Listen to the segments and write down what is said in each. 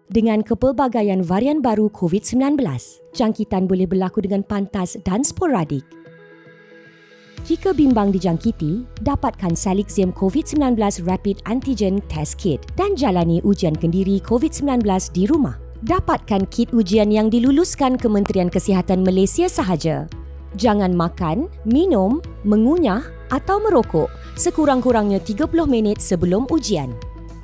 Dengan kepelbagaian varian baru COVID-19, jangkitan boleh berlaku dengan pantas dan sporadik. Jika bimbang dijangkiti, dapatkan Salixium COVID-19 Rapid Antigen Test Kit dan jalani ujian kendiri COVID-19 di rumah. Dapatkan kit ujian yang diluluskan Kementerian Kesihatan Malaysia sahaja. Jangan makan, minum, mengunyah atau merokok sekurang-kurangnya 30 minit sebelum ujian.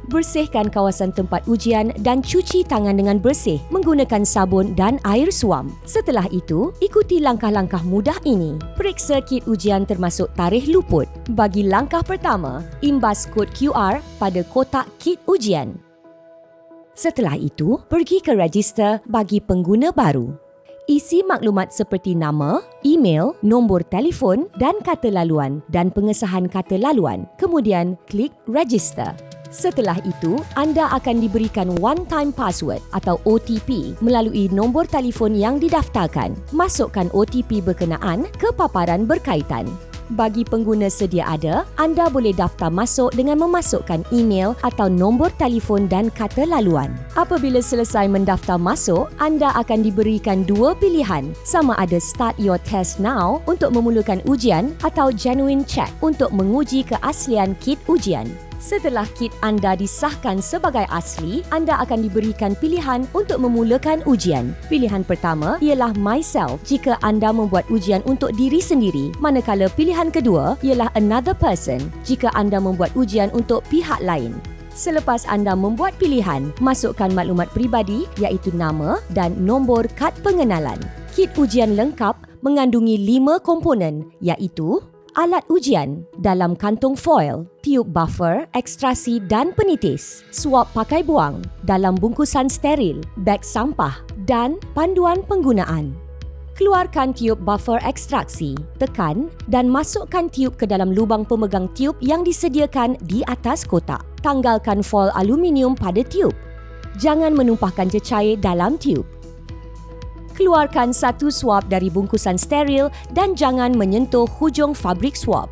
Bersihkan kawasan tempat ujian dan cuci tangan dengan bersih menggunakan sabun dan air suam. Setelah itu, ikuti langkah-langkah mudah ini. Periksa kit ujian termasuk tarikh luput. Bagi langkah pertama, imbas kod QR pada kotak kit ujian. Setelah itu, pergi ke register bagi pengguna baru. Isi maklumat seperti nama, email, nombor telefon dan kata laluan dan pengesahan kata laluan. Kemudian, klik register. Setelah itu, anda akan diberikan one-time password atau OTP melalui nombor telefon yang didaftarkan. Masukkan OTP berkenaan ke paparan berkaitan. Bagi pengguna sedia ada, anda boleh daftar masuk dengan memasukkan email atau nombor telefon dan kata laluan. Apabila selesai mendaftar masuk, anda akan diberikan dua pilihan, sama ada Start Your Test Now untuk memulakan ujian atau Genuine Check untuk menguji keaslian kit ujian. Setelah kit anda disahkan sebagai asli, anda akan diberikan pilihan untuk memulakan ujian. Pilihan pertama ialah Myself jika anda membuat ujian untuk diri sendiri, manakala pilihan kedua ialah Another Person jika anda membuat ujian untuk pihak lain. Selepas anda membuat pilihan, masukkan maklumat peribadi iaitu nama dan nombor kad pengenalan. Kit ujian lengkap mengandungi 5 komponen iaitu alat ujian dalam kantung foil, tiub buffer, ekstrasi dan penitis, suap pakai buang dalam bungkusan steril, beg sampah dan panduan penggunaan. Keluarkan tiub buffer ekstraksi, tekan dan masukkan tiub ke dalam lubang pemegang tiub yang disediakan di atas kotak. Tanggalkan foil aluminium pada tiub. Jangan menumpahkan cecair dalam tiub. Keluarkan satu suap dari bungkusan steril dan jangan menyentuh hujung fabrik suap.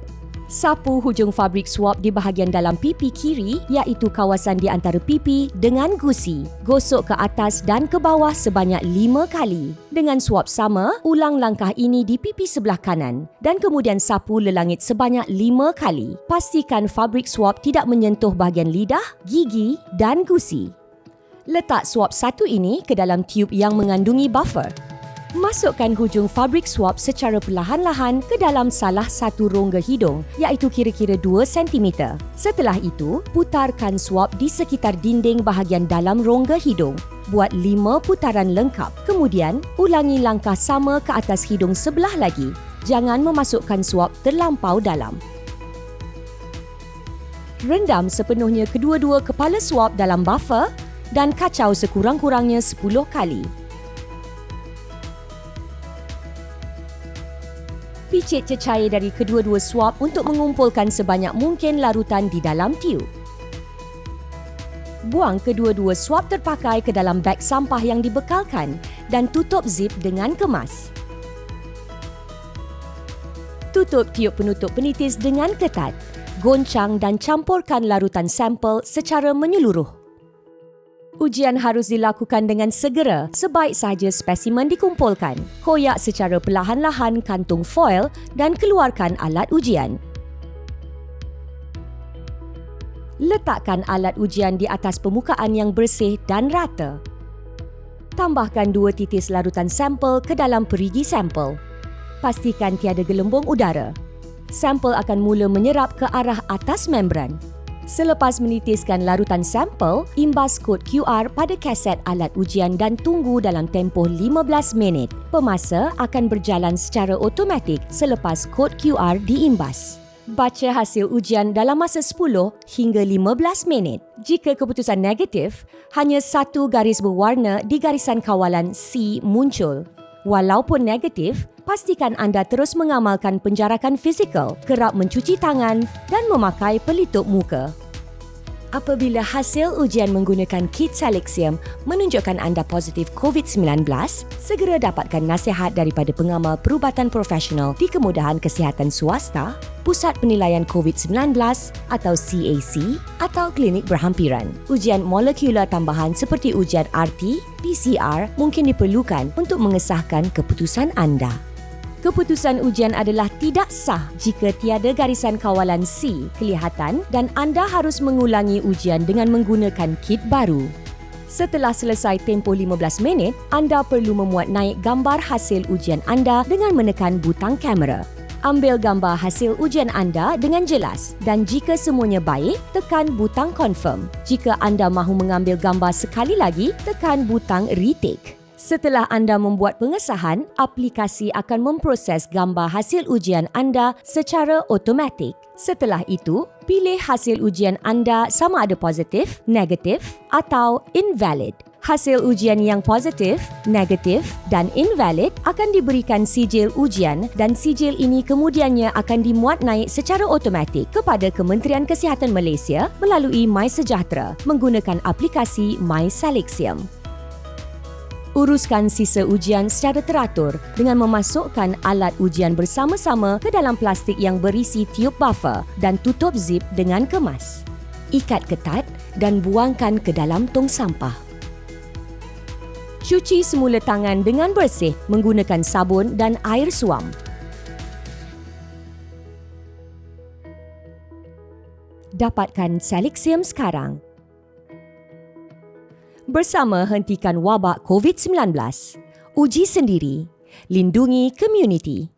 Sapu hujung fabrik suap di bahagian dalam pipi kiri iaitu kawasan di antara pipi dengan gusi. Gosok ke atas dan ke bawah sebanyak 5 kali. Dengan suap sama, ulang langkah ini di pipi sebelah kanan dan kemudian sapu lelangit sebanyak 5 kali. Pastikan fabrik suap tidak menyentuh bahagian lidah, gigi dan gusi. Letak suap satu ini ke dalam tiub yang mengandungi buffer. Masukkan hujung fabrik suap secara perlahan-lahan ke dalam salah satu rongga hidung iaitu kira-kira 2 cm. Setelah itu, putarkan suap di sekitar dinding bahagian dalam rongga hidung. Buat 5 putaran lengkap. Kemudian, ulangi langkah sama ke atas hidung sebelah lagi. Jangan memasukkan suap terlampau dalam. Rendam sepenuhnya kedua-dua kepala suap dalam buffer dan kacau sekurang-kurangnya 10 kali. Picit cecair dari kedua-dua suap untuk mengumpulkan sebanyak mungkin larutan di dalam tiub. Buang kedua-dua suap terpakai ke dalam beg sampah yang dibekalkan dan tutup zip dengan kemas. Tutup tiub penutup penitis dengan ketat. Goncang dan campurkan larutan sampel secara menyeluruh. Ujian harus dilakukan dengan segera, sebaik sahaja spesimen dikumpulkan. Koyak secara perlahan-lahan kantung foil dan keluarkan alat ujian. Letakkan alat ujian di atas permukaan yang bersih dan rata. Tambahkan 2 titis larutan sampel ke dalam perigi sampel. Pastikan tiada gelembung udara. Sampel akan mula menyerap ke arah atas membran. Selepas menitiskan larutan sampel, imbas kod QR pada kaset alat ujian dan tunggu dalam tempoh 15 minit. Pemasa akan berjalan secara automatik selepas kod QR diimbas. Baca hasil ujian dalam masa 10 hingga 15 minit. Jika keputusan negatif, hanya satu garis berwarna di garisan kawalan C muncul. Walaupun negatif, pastikan anda terus mengamalkan penjarakan fizikal, kerap mencuci tangan dan memakai pelitup muka. Apabila hasil ujian menggunakan kit Salixium menunjukkan anda positif COVID-19, segera dapatkan nasihat daripada pengamal perubatan profesional di kemudahan kesihatan swasta, Pusat Penilaian COVID-19 atau CAC atau klinik berhampiran. Ujian molekular tambahan seperti ujian RT, PCR mungkin diperlukan untuk mengesahkan keputusan anda. Keputusan ujian adalah tidak sah jika tiada garisan kawalan C kelihatan dan anda harus mengulangi ujian dengan menggunakan kit baru. Setelah selesai tempoh 15 minit, anda perlu memuat naik gambar hasil ujian anda dengan menekan butang kamera. Ambil gambar hasil ujian anda dengan jelas dan jika semuanya baik, tekan butang confirm. Jika anda mahu mengambil gambar sekali lagi, tekan butang retake. Setelah anda membuat pengesahan, aplikasi akan memproses gambar hasil ujian anda secara automatik. Setelah itu, pilih hasil ujian anda sama ada positif, negatif atau invalid. Hasil ujian yang positif, negatif dan invalid akan diberikan sijil ujian dan sijil ini kemudiannya akan dimuat naik secara automatik kepada Kementerian Kesihatan Malaysia melalui MySejahtera menggunakan aplikasi MySalixium. Uruskan sisa ujian secara teratur dengan memasukkan alat ujian bersama-sama ke dalam plastik yang berisi tiub buffer dan tutup zip dengan kemas. Ikat ketat dan buangkan ke dalam tong sampah. Cuci semula tangan dengan bersih menggunakan sabun dan air suam. Dapatkan Salixium sekarang. Bersama hentikan wabak COVID-19. Uji sendiri. Lindungi komuniti.